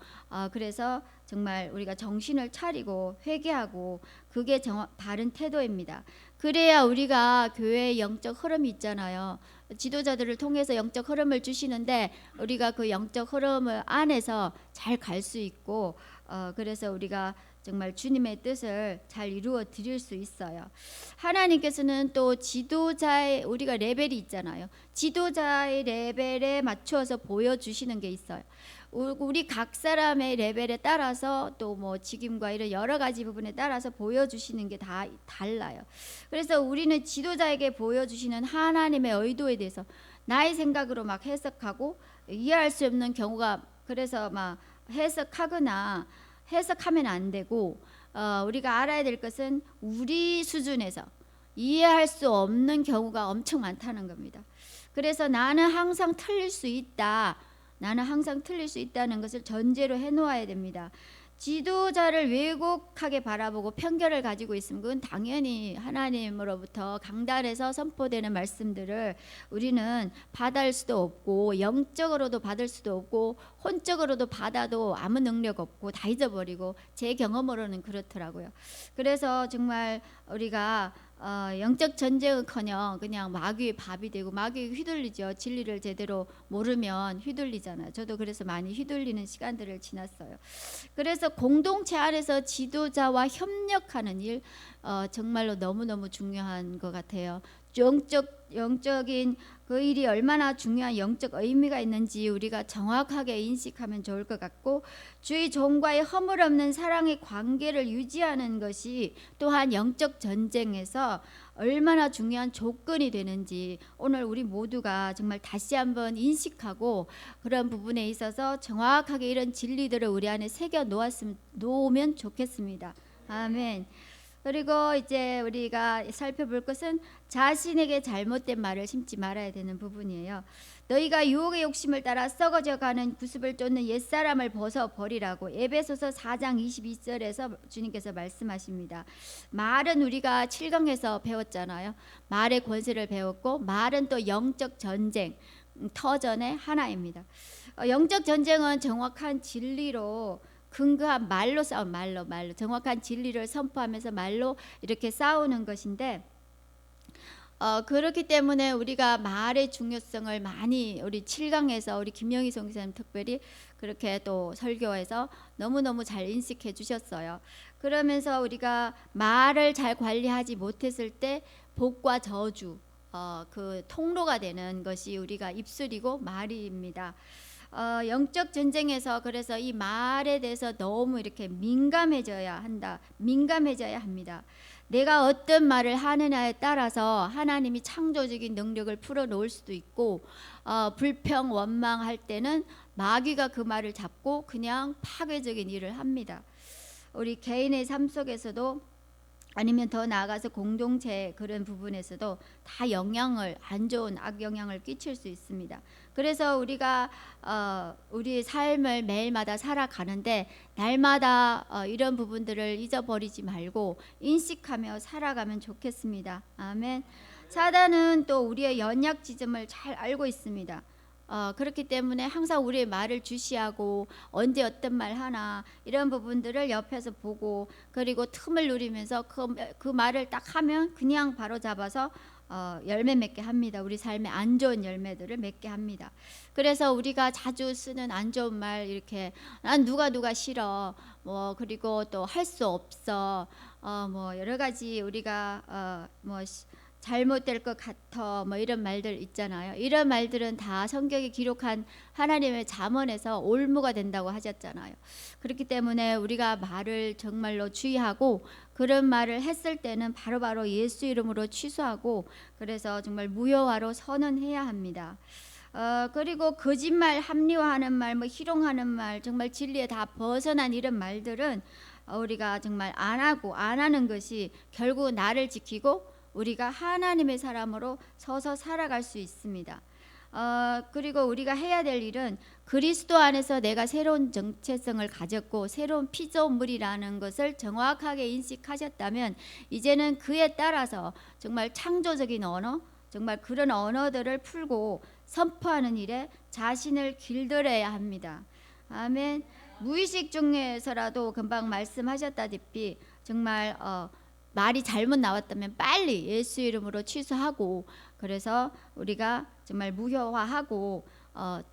그래서 정말 우리가 정신을 차리고 회개하고 그게 바른 태도입니다. 그래야 우리가 교회의 영적 흐름이 있잖아요. 지도자들을 통해서 영적 흐름을 주시는데 우리가 그 영적 흐름을 안에서 잘 갈 수 있고 그래서 우리가 정말 주님의 뜻을 잘 이루어 드릴 수 있어요. 하나님께서는 또 지도자의 우리가 레벨이 있잖아요. 지도자의 레벨에 맞추어서 보여주시는 게 있어요. 우리 각 사람의 레벨에 따라서 또 뭐 직임과 이런 여러 가지 부분에 따라서 보여주시는 게 다 달라요. 그래서 우리는 지도자에게 보여주시는 하나님의 의도에 대해서 나의 생각으로 막 해석하고 이해할 수 없는 경우가, 그래서 막 해석하면 안 되고 우리가 알아야 될 것은 우리 수준에서 이해할 수 없는 경우가 엄청 많다는 겁니다. 그래서 나는 항상 틀릴 수 있다는 것을 전제로 해놓아야 됩니다. 지도자를 왜곡하게 바라보고 편견을 가지고 있으면 그건 당연히 하나님으로부터 강단에서 선포되는 말씀들을 우리는 받을 수도 없고, 영적으로도 받을 수도 없고, 혼적으로도 받아도 아무 능력 없고 다 잊어버리고, 제 경험으로는 그렇더라고요. 그래서 정말 우리가 영적 전쟁은커녕 그냥 마귀의 밥이 되고 마귀에 휘둘리죠. 진리를 제대로 모르면 휘둘리잖아요. 저도 그래서 많이 휘둘리는 시간들을 지났어요. 그래서 공동체 안에서 지도자와 협력하는 일 정말로 너무너무 중요한 것 같아요. 영적인 그 일이 얼마나 중요한 영적 의미가 있는지 우리가 정확하게 인식하면 좋을 것 같고, 주의 종과의 허물 없는 사랑의 관계를 유지하는 것이 또한 영적 전쟁에서 얼마나 중요한 조건이 되는지 오늘 우리 모두가 정말 다시 한번 인식하고 그런 부분에 있어서 정확하게 이런 진리들을 우리 안에 새겨 놓으면 좋겠습니다. 아멘. 그리고 이제 우리가 살펴볼 것은 자신에게 잘못된 말을 심지 말아야 되는 부분이에요. 너희가 유혹의 욕심을 따라 썩어져가는 구습을 쫓는 옛사람을 벗어버리라고 에베소서 4장 22절에서 주님께서 말씀하십니다. 말은 우리가 7강에서 배웠잖아요. 말의 권세를 배웠고, 말은 또 영적 전쟁 터전의 하나입니다. 영적 전쟁은 정확한 진리로 근거한 말로 싸운 말로 정확한 진리를 선포하면서 말로 이렇게 싸우는 것인데, 그렇기 때문에 우리가 말의 중요성을 많이 우리 7강에서 우리 김영희 선교사님 특별히 그렇게 또 설교해서 너무너무 잘 인식해 주셨어요. 그러면서 우리가 말을 잘 관리하지 못했을 때 복과 저주 그 통로가 되는 것이 우리가 입술이고 말입니다. 영적 전쟁에서 그래서 이 말에 대해서 너무 이렇게 민감해져야 합니다. 내가 어떤 말을 하느냐에 따라서 하나님이 창조적인 능력을 풀어놓을 수도 있고, 불평 원망할 때는 마귀가 그 말을 잡고 그냥 파괴적인 일을 합니다. 우리 개인의 삶 속에서도, 아니면 더 나아가서 공동체 그런 부분에서도 다 영향을, 안 좋은 악영향을 끼칠 수 있습니다. 그래서 우리가 우리의 삶을 매일마다 살아가는데 날마다 이런 부분들을 잊어버리지 말고 인식하며 살아가면 좋겠습니다. 아멘. 사단은 또 우리의 연약 지점을 잘 알고 있습니다. 그렇기 때문에 항상 우리의 말을 주시하고 언제 어떤 말 하나 이런 부분들을 옆에서 보고, 그리고 틈을 누리면서 그 말을 딱 하면 그냥 바로 잡아서 열매 맺게 합니다. 우리 삶에 안 좋은 열매들을 맺게 합니다. 그래서 우리가 자주 쓰는 안 좋은 말, 이렇게 난 누가 싫어, 뭐 그리고 또 할 수 없어, 뭐 여러 가지 우리가 뭐 잘못될 것 같아, 뭐 이런 말들 있잖아요. 이런 말들은 다 성경에 기록한 하나님의 잠언에서 올무가 된다고 하셨잖아요. 그렇기 때문에 우리가 말을 정말로 주의하고, 그런 말을 했을 때는 바로바로 예수 이름으로 취소하고, 그래서 정말 무효화로 선언해야 합니다. 그리고 거짓말, 합리화하는 말, 뭐 희롱하는 말, 정말 진리에 다 벗어난 이런 말들은 우리가 정말 안 하고, 안 하는 것이 결국 나를 지키고 우리가 하나님의 사람으로 서서 살아갈 수 있습니다. 그리고 우리가 해야 될 일은 그리스도 안에서 내가 새로운 정체성을 가졌고 새로운 피조물이라는 것을 정확하게 인식하셨다면, 이제는 그에 따라서 정말 창조적인 언어, 정말 그런 언어들을 풀고 선포하는 일에 자신을 길들여야 합니다. 아멘. 무의식 중에서라도 금방 말씀하셨다시피 정말 말이 잘못 나왔다면 빨리 예수 이름으로 취소하고, 그래서 우리가 정말 무효화하고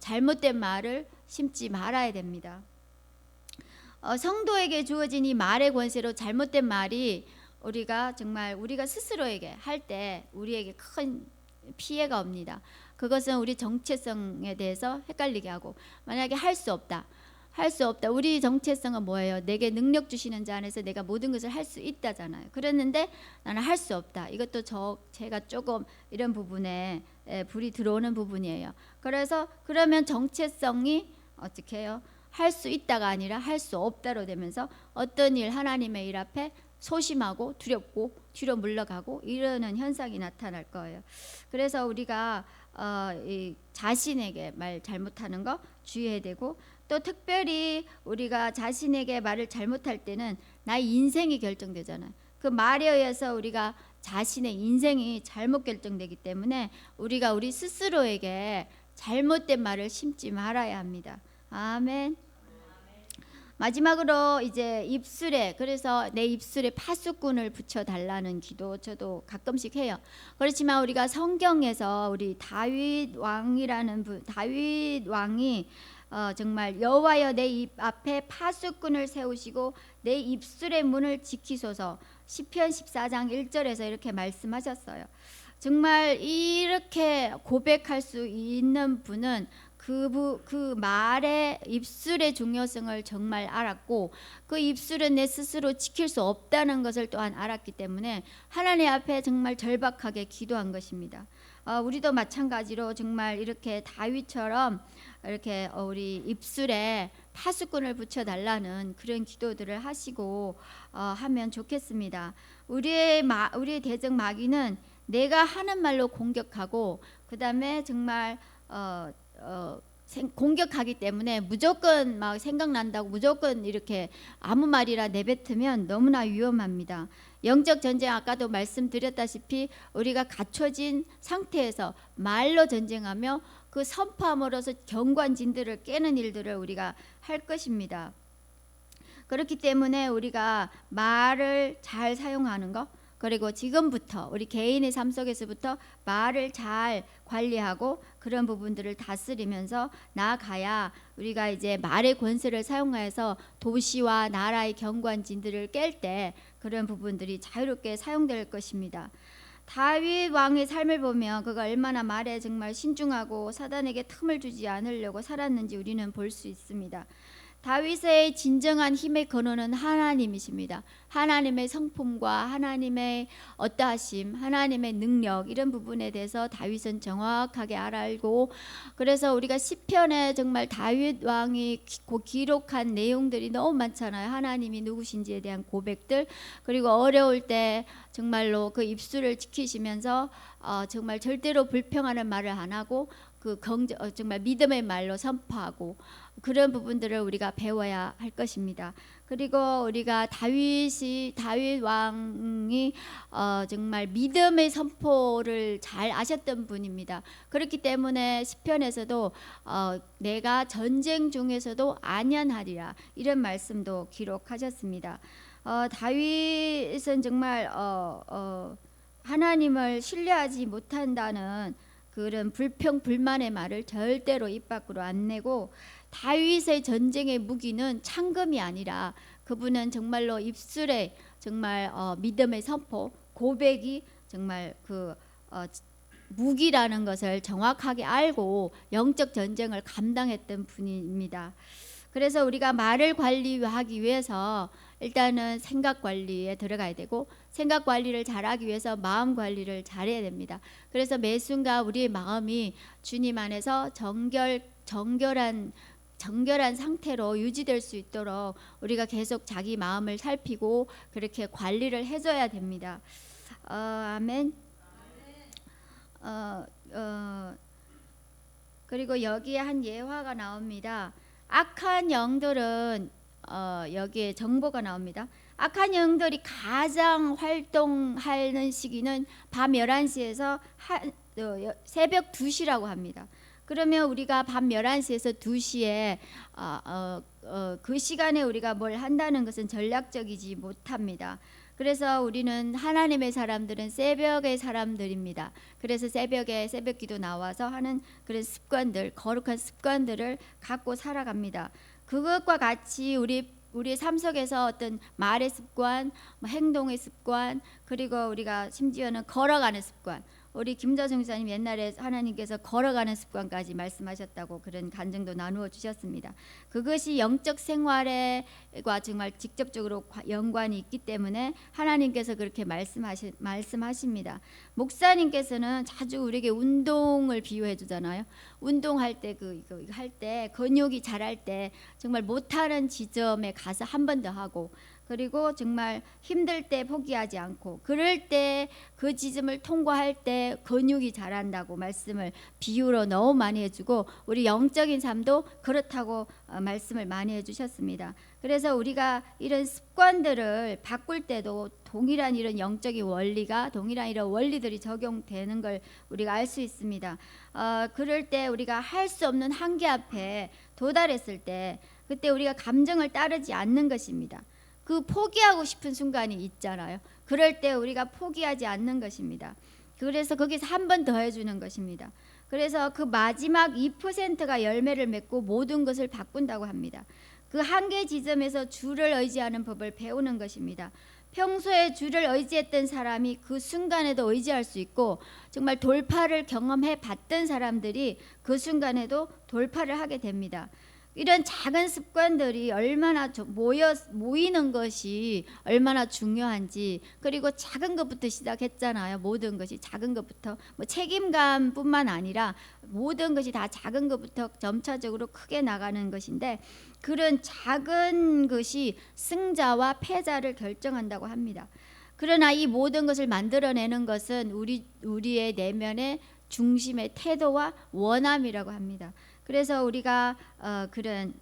잘못된 말을 심지 말아야 됩니다. 성도에게 주어진 이 말의 권세로 잘못된 말이 우리가 정말 우리가 스스로에게 할 때 우리에게 큰 피해가 옵니다. 그것은 우리 정체성에 대해서 헷갈리게 하고, 만약에 할 수 없다. 우리 정체성은 뭐예요? 내게 능력 주시는 자 안에서 내가 모든 것을 할 수 있다잖아요. 그랬는데 나는 할 수 없다. 이것도 제가 조금 이런 부분에 불이 들어오는 부분이에요. 그래서 그러면 정체성이 어떻게 해요? 할 수 있다가 아니라 할 수 없다로 되면서 어떤 일, 하나님의 일 앞에 소심하고 두렵고 뒤로 물러가고 이러는 현상이 나타날 거예요. 그래서 우리가 이 자신에게 말 잘못하는 거 주의해야 되고, 또 특별히 우리가 자신에게 말을 잘못할 때는 나의 인생이 결정되잖아요. 그 말에 의해서 우리가 자신의 인생이 잘못 결정되기 때문에 우리가 우리 스스로에게 잘못된 말을 심지 말아야 합니다. 아멘. 마지막으로 이제 입술에, 그래서 내 입술에 파수꾼을 붙여달라는 기도 저도 가끔씩 해요. 그렇지만 우리가 성경에서 우리 다윗 왕이 정말 여호와여 내 입 앞에 파수꾼을 세우시고 내 입술의 문을 지키소서, 시편 14장 1절에서 이렇게 말씀하셨어요. 정말 이렇게 고백할 수 있는 분은 그 말의 입술의 중요성을 정말 알았고, 그 입술은 내 스스로 지킬 수 없다는 것을 또한 알았기 때문에 하나님 앞에 정말 절박하게 기도한 것입니다. 우리도 마찬가지로 정말 이렇게 다윗처럼 이렇게 우리 입술에 파수꾼을 붙여달라는 그런 기도들을 하시고 하면 좋겠습니다. 우리의 대적 마귀는 내가 하는 말로 공격하고, 그 다음에 정말 공격하기 때문에 무조건 막 생각난다고 무조건 이렇게 아무 말이나 내뱉으면 너무나 위험합니다. 영적 전쟁, 아까도 말씀드렸다시피 우리가 갖춰진 상태에서 말로 전쟁하며 그 선포함으로써 경관진들을 깨는 일들을 우리가 할 것입니다. 그렇기 때문에 우리가 말을 잘 사용하는 것, 그리고 지금부터 우리 개인의 삶 속에서부터 말을 잘 관리하고 그런 부분들을 다스리면서 나아가야 우리가 이제 말의 권세를 사용해서 도시와 나라의 경관진들을 깰 때 그런 부분들이 자유롭게 사용될 것입니다. 다윗 왕의 삶을 보면 그가 얼마나 말에 정말 신중하고 사단에게 틈을 주지 않으려고 살았는지 우리는 볼 수 있습니다. 다윗의 진정한 힘의 근원은 하나님이십니다. 하나님의 성품과 하나님의 어떠하심, 하나님의 능력, 이런 부분에 대해서 다윗은 정확하게 알고, 그래서 우리가 시편에 정말 다윗 왕이 기록한 내용들이 너무 많잖아요. 하나님이 누구신지에 대한 고백들, 그리고 어려울 때 정말로 그 입술을 지키시면서 정말 절대로 불평하는 말을 안 하고 정말 믿음의 말로 선포하고, 그런 부분들을 우리가 배워야 할 것입니다. 그리고 우리가 다윗 왕이 정말 믿음의 선포를 잘 아셨던 분입니다. 그렇기 때문에 시편에서도 내가 전쟁 중에서도 안연하리라, 이런 말씀도 기록하셨습니다. 다윗은 정말 하나님을 신뢰하지 못한다는 그런 불평 불만의 말을 절대로 입 밖으로 안 내고, 다윗의 전쟁의 무기는 창금이 아니라 그분은 정말로 입술에 정말 믿음의 선포, 고백이 정말 무기라는 것을 정확하게 알고 영적 전쟁을 감당했던 분입니다. 그래서 우리가 말을 관리하기 위해서 일단은 생각 관리에 들어가야 되고, 생각 관리를 잘하기 위해서 마음 관리를 잘해야 됩니다. 그래서 매 순간 우리의 마음이 주님 안에서 정결한 상태로 유지될 수 있도록 우리가 계속 자기 마음을 살피고 그렇게 관리를 해줘야 됩니다. 아멘. 그리고 여기에 한 예화가 나옵니다. 악한 영들은 여기에 정보가 나옵니다. 악한 영들이 가장 활동하는 시기는 밤 11시에서 새벽 2시라고 합니다. 그러면 우리가 밤 11시에서 2시에 그 시간에 우리가 뭘 한다는 것은 전략적이지 못합니다. 그래서 우리는 하나님의 사람들은 새벽의 사람들입니다. 그래서 새벽에 새벽기도 나와서 하는 그런 습관들, 거룩한 습관들을 갖고 살아갑니다. 그것과 같이 우리의 삶 속에서 어떤 말의 습관, 행동의 습관, 그리고 우리가 심지어는 걸어가는 습관, 우리 김자성 목사님 옛날에 하나님께서 걸어가는 습관까지 말씀하셨다고 그런 간증도 나누어 주셨습니다. 그것이 영적 생활과 정말 직접적으로 연관이 있기 때문에 하나님께서 그렇게 말씀하십니다. 목사님께서는 자주 우리에게 운동을 비유해 주잖아요. 운동할 때 이거 할 때 근육이 자랄 때 정말 못하는 지점에 가서 한 번 더 하고, 그리고 정말 힘들 때 포기하지 않고, 그럴 때 그 지점을 통과할 때 근육이 자란다고 말씀을 비유로 너무 많이 해주고, 우리 영적인 삶도 그렇다고 말씀을 많이 해주셨습니다. 그래서 우리가 이런 습관들을 바꿀 때도 동일한 이런 영적인 원리가, 동일한 이런 원리들이 적용되는 걸 우리가 알 수 있습니다. 그럴 때 우리가 할 수 없는 한계 앞에 도달했을 때, 그때 우리가 감정을 따르지 않는 것입니다. 그 포기하고 싶은 순간이 있잖아요. 그럴 때 우리가 포기하지 않는 것입니다. 그래서 거기서 한 번 더 해주는 것입니다. 그래서 그 마지막 2%가 열매를 맺고 모든 것을 바꾼다고 합니다. 그 한계 지점에서 주를 의지하는 법을 배우는 것입니다. 평소에 주를 의지했던 사람이 그 순간에도 의지할 수 있고, 정말 돌파를 경험해 봤던 사람들이 그 순간에도 돌파를 하게 됩니다. 이런 작은 습관들이 얼마나 모이는 것이 얼마나 중요한지, 그리고 작은 것부터 시작했잖아요. 모든 것이 작은 것부터, 책임감뿐만 아니라 모든 것이 다 작은 것부터 점차적으로 크게 나가는 것인데, 그런 작은 것이 승자와 패자를 결정한다고 합니다. 그러나 이 모든 것을 만들어내는 것은 우리의 내면의 중심의 태도와 원함이라고 합니다. 그래서 우리가 그런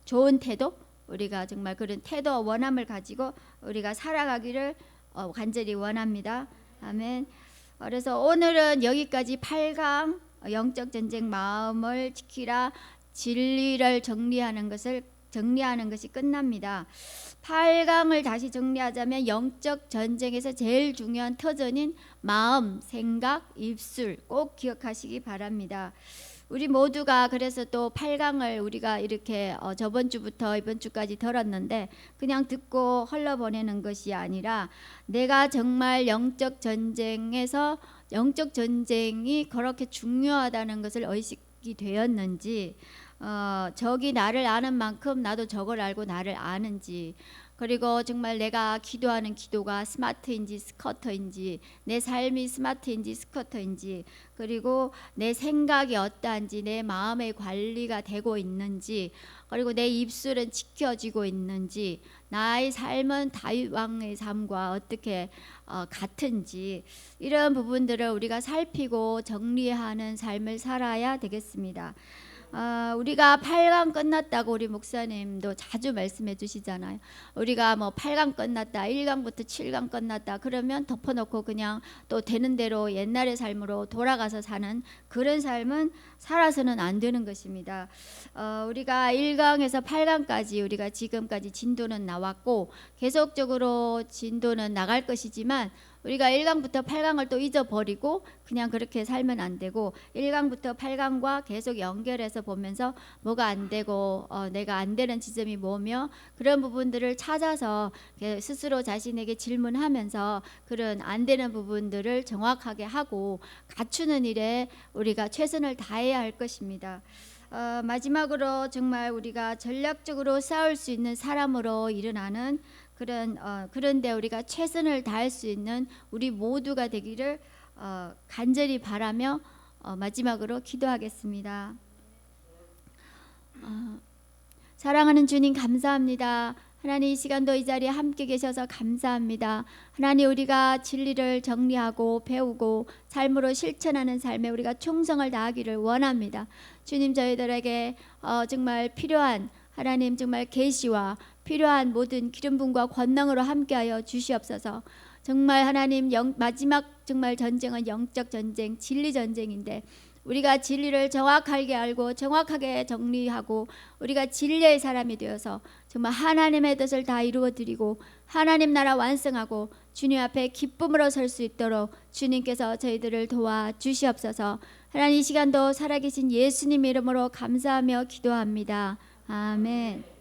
좋은 태도, 우리가 정말 그런 태도와 원함을 가지고 우리가 살아가기를 간절히 원합니다. 아멘. 그래서 오늘은 여기까지 8강 영적 전쟁 마음을 지키라, 진리를 정리하는 것이 끝납니다. 8강을 다시 정리하자면 영적 전쟁에서 제일 중요한 터전인 마음, 생각, 입술 꼭 기억하시기 바랍니다. 우리 모두가 그래서 또 8강을 우리가 이렇게 저번 주부터 이번 주까지 들었는데 그냥 듣고 흘러보내는 것이 아니라, 내가 정말 영적 전쟁에서 영적 전쟁이 그렇게 중요하다는 것을 의식이 되었는지, 적이 나를 아는 만큼 나도 적을 알고 나를 아는지, 그리고 정말 내가 기도하는 기도가 스마트인지 스커터인지, 내 삶이 스마트인지 스커터인지, 그리고 내 생각이 어떠한지, 내 마음의 관리가 되고 있는지, 그리고 내 입술은 지켜지고 있는지, 나의 삶은 다윗 왕의 삶과 어떻게 같은지, 이런 부분들을 우리가 살피고 정리하는 삶을 살아야 되겠습니다. 우리가 8강 끝났다고 우리 목사님도 자주 말씀해 주시잖아요. 우리가 뭐 8강 끝났다, 1강부터 7강 끝났다 그러면 덮어놓고 그냥 또 되는 대로 옛날의 삶으로 돌아가서 사는 그런 삶은 살아서는 안 되는 것입니다. 우리가 1강에서 8강까지 우리가 지금까지 진도는 나왔고 계속적으로 진도는 나갈 것이지만, 우리가 1강부터 8강을 또 잊어버리고 그냥 그렇게 살면 안 되고, 1강부터 8강과 계속 연결해서 보면서 뭐가 안 되고 내가 안 되는 지점이 뭐며, 그런 부분들을 찾아서 스스로 자신에게 질문하면서 그런 안 되는 부분들을 정확하게 하고 갖추는 일에 우리가 최선을 다해야 할 것입니다. 마지막으로 정말 우리가 전략적으로 싸울 수 있는 사람으로 일어나는 그런데 우리가 최선을 다할 수 있는 우리 모두가 되기를 간절히 바라며 마지막으로 기도하겠습니다. 사랑하는 주님, 감사합니다. 하나님, 이 시간도 이 자리에 함께 계셔서 감사합니다. 하나님, 우리가 진리를 정리하고 배우고 삶으로 실천하는 삶에 우리가 충성을 다하기를 원합니다. 주님, 저희들에게 정말 필요한 하나님 정말 계시와 필요한 모든 기름 부음과 권능으로 함께하여 주시옵소서. 정말 하나님, 마지막 정말 전쟁은 영적 전쟁, 진리 전쟁인데 우리가 진리를 정확하게 알고 정확하게 정리하고 우리가 진리의 사람이 되어서 정말 하나님의 뜻을 다 이루어 드리고 하나님 나라 완성하고 주님 앞에 기쁨으로 설 수 있도록 주님께서 저희들을 도와 주시옵소서. 하나님, 이 시간도 살아계신 예수님 이름으로 감사하며 기도합니다. 아멘.